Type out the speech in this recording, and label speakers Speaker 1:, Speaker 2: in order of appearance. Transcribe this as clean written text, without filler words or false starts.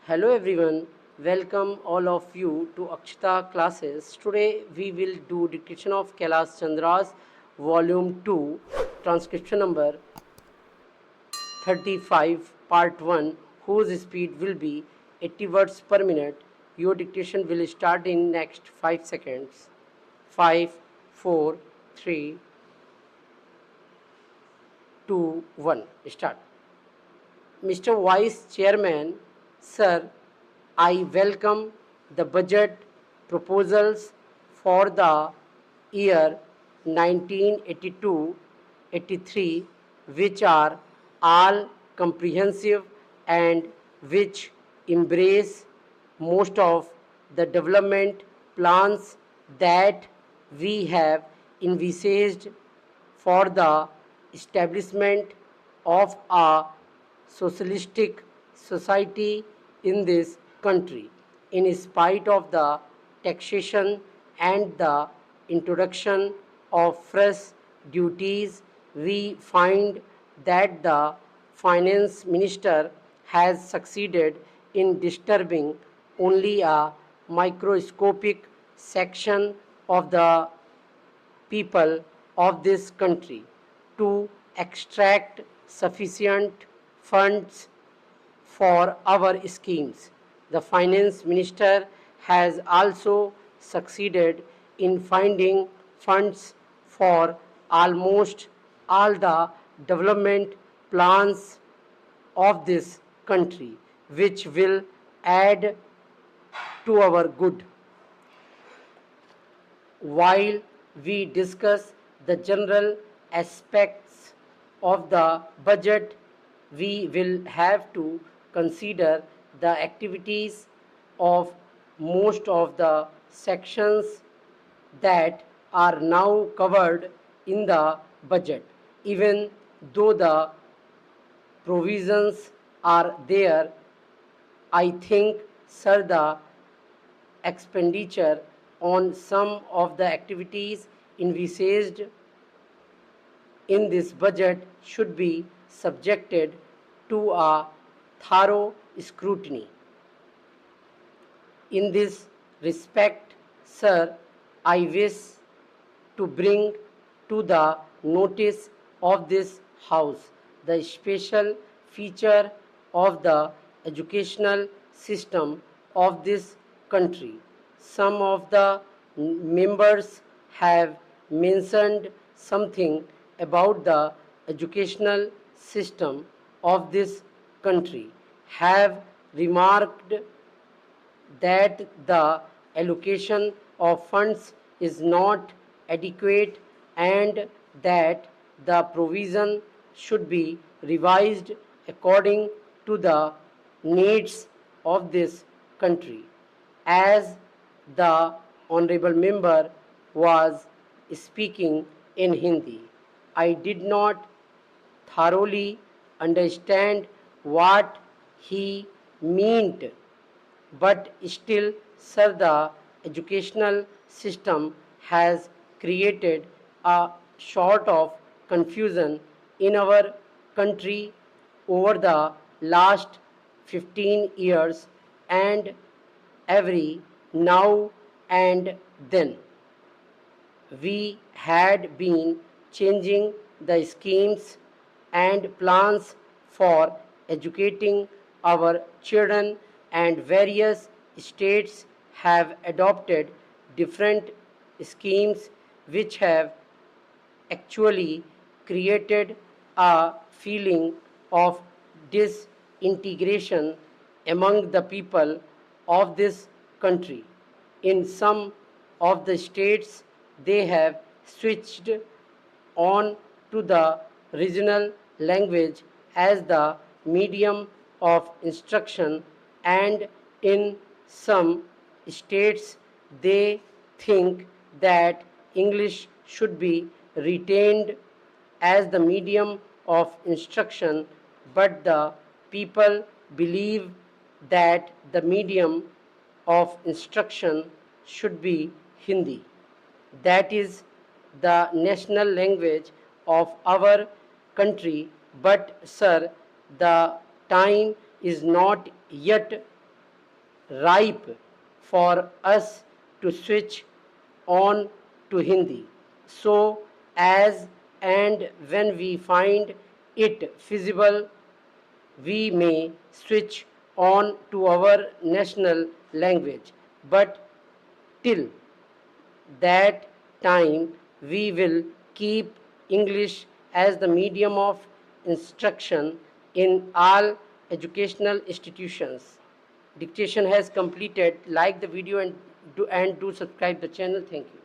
Speaker 1: Hello everyone, welcome all of you to Akshita classes. Today we will do dictation of Kailash Chandra's volume 2, transcription number 35, part 1, whose speed will be 80 words per minute. Your dictation will start in next 5 seconds. 5, 4, 3, 2, 1. Start. Mr. Vice Chairman, Sir, I welcome the budget proposals for the year 1982-83, which are all comprehensive and which embrace most of the development plans that we have envisaged for the establishment of a socialistic society in this country. In spite of the taxation and the introduction of fresh duties, we find that the finance minister has succeeded in disturbing only a microscopic section of the people of this country to extract sufficient funds for our schemes. The finance minister has also succeeded in finding funds for almost all the development plans of this country, which will add to our good. While we discuss the general aspects of the budget, we will have to consider the activities of most of the sections that are now covered in the budget. Even though the provisions are there, I think, sir, the expenditure on some of the activities envisaged in this budget should be subjected to a thorough scrutiny. In this respect, sir, I wish to bring to the notice of this House the special feature of the educational system of this country. Some of the members have mentioned something about the educational system of this country, have remarked that the allocation of funds is not adequate and that the provision should be revised according to the needs of this country. As the honorable member was speaking in Hindi, I did not thoroughly understand what he meant, but still, sir, the educational system has created a sort of confusion in our country over the last 15 years, and every now and then we had been changing the schemes and plans for educating our children, and various states have adopted different schemes which have actually created a feeling of disintegration among the people of this country. In some of the states, they have switched on to the regional language as the medium of instruction, and in some states, they think that English should be retained as the medium of instruction, but the people believe that the medium of instruction should be Hindi. That is the national language of our country. But, sir, the time is not yet ripe for us to switch on to Hindi. So, as and when we find it feasible, we may switch on to our national language. But till that time, we will keep English as the medium of instruction in all educational institutions. Dictation has completed. Like the video and do subscribe the channel. Thank you.